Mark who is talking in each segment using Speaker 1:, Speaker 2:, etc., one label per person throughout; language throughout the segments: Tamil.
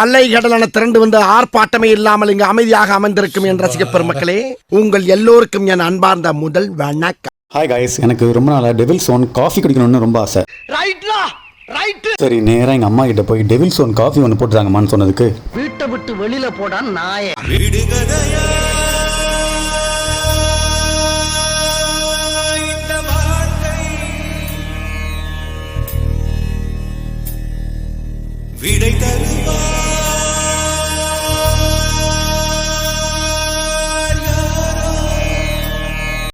Speaker 1: அலைகடலான திரண்டு வந்து ஆர்ப்பாட்டமே இல்லாமல் இங்கு அமைதியாக அமர்ந்திருக்கும் என் ரசிக பெருமக்களே, உங்கள் எல்லோருக்கும் என் அன்பார்ந்த முதல் வணக்கம்.
Speaker 2: ஹாய் காய்ஸ், எனக்கு ரொம்ப நாளாக டெவில்ஸ் ஓன் காஃபி குடிக்கணும்னு ரொம்ப ஆசை. சரி, நேராக எங்கள் அம்மா கிட்ட போய் டெவில்ஸ் ஓன் காஃபி ஒன்று போட்டுறாங்கம்மான்னு சொன்னதுக்கு,
Speaker 1: வீட்டை விட்டு வெளியில போடா நாயே,
Speaker 3: விடை தருவார்.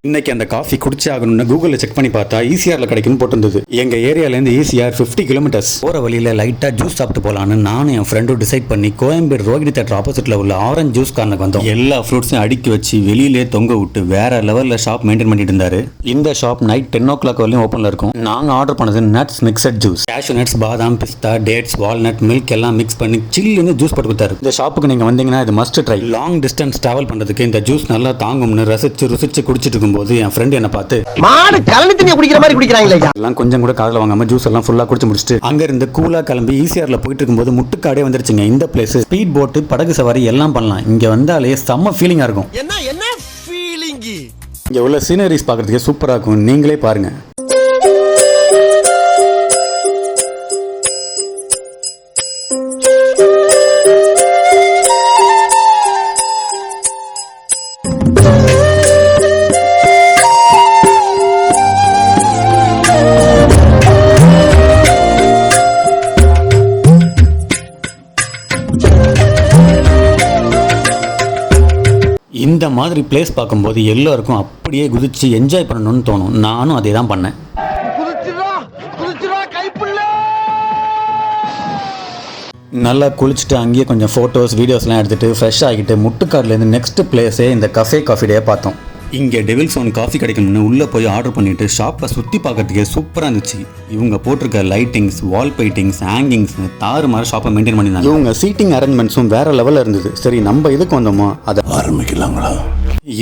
Speaker 2: இன்னைக்கு அந்த காஃபி குடிச்சே ஆகணும்னு கூகுளில் செக் பண்ணி பார்த்தா ஈசிஆர்ல கிடைக்குன்னு போட்டிருந்தது. எங்க ஏரியாலேருந்து ஈசிஆர் 50 கிலோமீட்டர்ஸ். போற வழியில லைட்டா ஜூஸ் சாப்பிட்டு போலான்னு நானும் என் ஃப்ரெண்டும் டிசைட் பண்ணி கோயம்பேடு ரோகிணி தேட்டர் ஆப்போசிட்ல உள்ள ஆரஞ்சு ஜூஸ் கார்னருக்கு வந்தோம். எல்லா ஃப்ரூட்ஸையும் அடுக்கி வச்சு வெளியிலே தொங்க விட்டு வேற லெவல்ல ஷாப் மெயின்டைன் பண்ணிட்டு இருந்தாரு. இந்த ஷாப் நைட் 10 o'clock வரையும் ஓப்பன்ல இருக்கும். நாங்க ஆர்டர் பண்ணது nuts mixed juice. Cashew nuts, பாதாம், பிஸ்தா, டேட்ஸ், வால்நட், மில்க் எல்லாம் மிக்ஸ் பண்ணி சில்லுன்னு ஜூஸ் போட்டு கொடுத்தாரு. இந்த ஷாப்புக்கு நீங்க வந்தீங்கன்னா இது must try. Long distance travel பண்றதுக்கு இந்த ஜூஸ் நல்லா தாங்கும்னு ருசிச்சு குடிச்சிட்டு இருக்கும்போது என் ஃப்ரெண்ட் என்ன பார்த்து,
Speaker 1: மாடு கலனி தண்ணி குடிக்கிற மாதிரி குடிக்கிறாங்களே,
Speaker 2: எல்லாம் கொஞ்சம் கூட காதுல வாங்காம ஜூஸ் எல்லாம் ஃபுல்லா குடிச்சு முடிச்சிட்டு அங்க இருந்து கூலா கிளம்பி ஈசிஆர்ல போயிட்டு இருக்கும்போது முட்டுக்காடே வந்துருச்சுங்க. இந்த பிளேஸ் ஸ்பீட் போட், படகு சவாரி எல்லாம் பண்ணலாம். இங்க வந்தாலே செம்ம ஃபீலிங்கா இருக்கும்.
Speaker 1: என்ன ஃபீலிங்?
Speaker 2: இங்க உள்ள சீனரிஸ் பார்க்கிறதுக்கு சூப்பரா இருக்கும். நீங்களே பாருங்க. இந்த மாதிரி பிளேஸ் பார்க்கும்போது எல்லாருக்கும் அப்படியே குதிச்சு என்ஜாய் பண்ணணும்னு தோணும். நானும் அதே தான் பண்ணேன். நல்லா குளிச்சுட்டு அங்கேயே கொஞ்சம் ஃபோட்டோஸ் வீடியோஸ்லாம் எடுத்துகிட்டு ஃப்ரெஷ் ஆகிட்டு முட்டுக்காடுலேருந்து நெக்ஸ்ட் பிளேஸே இந்த கஃபே காஃபி டே பார்த்தோம். இங்கே டெவில்ஸ் ஓன் காஃபி கிடைக்கணும்னு உள்ளே போய் ஆர்டர் பண்ணிவிட்டு ஷாப்பை சுற்றி பார்க்கறதுக்கே சூப்பராக இருந்துச்சு. இவங்க போட்டிருக்க லைட்டிங்ஸ், வால் பெயிண்டிங்ஸ், ஹேங்கிங்ஸ் தாறு மாதிரி ஷாப்பை மெயின்டைன் பண்ணியிருந்தாங்க. இவங்க சீட்டிங் அரேஞ்ச்மெண்ட்ஸும் வேறு லெவலில் இருந்தது. சரி, நம்ம இதுக்கு வந்தோமோ அதை ஆரம்பிக்கலாங்களா?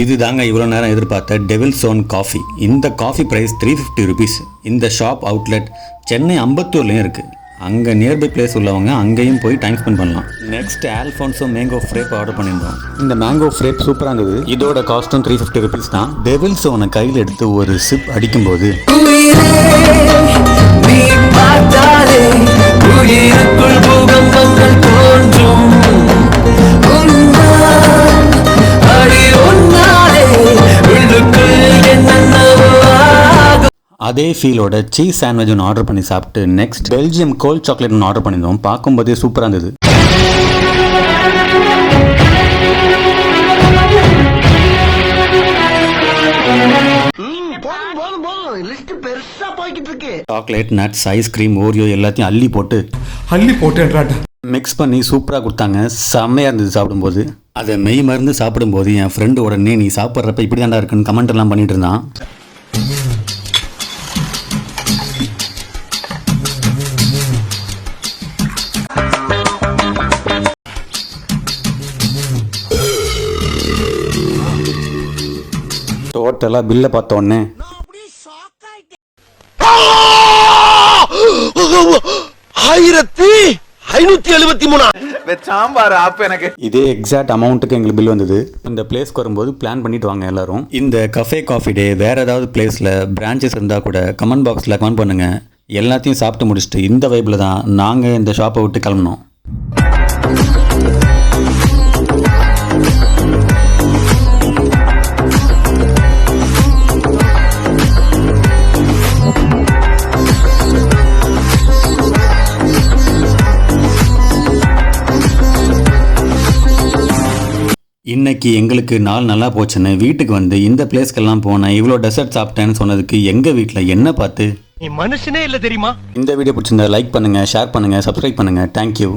Speaker 2: இது தாங்க இவ்வளோ நேரம் எதிர்பார்த்த டெவில்ஸ் ஓன் காஃபி. இந்த காஃபி ப்ரைஸ் 350 rupees. இந்த ஷாப் அவுட்லெட் சென்னை அம்பத்தூர்லேயும் இருக்குது. அங்கே நியர்பை பிளேஸ் உள்ளவங்க அங்கேயும் போய் டைம் ஸ்பெண்ட் பண்ணலாம். நெக்ஸ்ட் ஆல்ஃபான்ஸோ மேங்கோ ஃப்ரேப் ஆர்டர் பண்ணியிருந்தோம். இந்த மேங்கோ ஃப்ரேப் சூப்பராக இருந்தது. இதோட காஸ்ட்டும் 350 rupees தான். டெவில்ஸ் ஓனை கையில் எடுத்து ஒரு சிப் அடிக்கும்போது அதே ஃபீலோட சீஸ் சாண்ட்விச் ஒன்று ஆர்டர் பண்ணி சாப்பிட்டு நெக்ஸ்ட் பெல்ஜியம் கோல்ட் சாக்லேட் ஒன்று ஆர்டர் பண்ணியிருந்தோம். பார்க்கும்போதே சூப்பராக இருந்தது. சாக்லேட், நட்ஸ், ஐஸ்கிரீம், ஓரியோ எல்லாத்தையும் அள்ளி போட்டு மிக்ஸ் பண்ணி சூப்பராக கொடுத்தாங்க. செம்மையாக இருந்தது சாப்பிடும்போது. அதை மெய் மருந்து சாப்பிடும்போது என் ஃப்ரெண்டு உடனே நீ சாப்பிட்றப்ப இப்படி தாண்டா இருக்குன்னு கமெண்ட் எல்லாம் பண்ணிட்டு இருந்தான். டோட்டலா பில்லை பார்த்த உடனே இதே எக்ஸாக்ட் அமௌண்ட்டுக்கு எங்களுக்கு பில் வந்தது. இந்த பிளேஸ்க்கு வரும்போது பிளான் பண்ணிட்டு வாங்க எல்லாரும். இந்த கஃபே காஃபி டே வேற ஏதாவது பிளேஸ்ல பிரான்ச்சஸ் இருந்தா கூட கமெண்ட் பாக்ஸ்ல கமெண்ட் பண்ணுங்க. எல்லாத்தையும் சாப்பிட்டு முடிச்சுட்டு இந்த வைப்ல தான் நாங்க இந்த ஷாப்பை விட்டு கிளம்பினோம். இன்னைக்கு எங்களுக்கு நாள் நல்லா போச்சுன்னு வீட்டுக்கு வந்து இந்த பிளேஸ்க்கெல்லாம் போனேன். இவ்வளோ டெசர்ட் சாப்பிட்டேன்னு சொன்னதுக்கு எங்கள் வீட்டில் என்ன பார்த்து
Speaker 1: நீ மனுஷனே இல்லை தெரியுமா?
Speaker 2: இந்த வீடியோ பிடிச்சிருந்தா லைக் பண்ணுங்கள், ஷேர் பண்ணுங்கள், சப்ஸ்கிரைப் பண்ணுங்கள். தேங்க்யூ.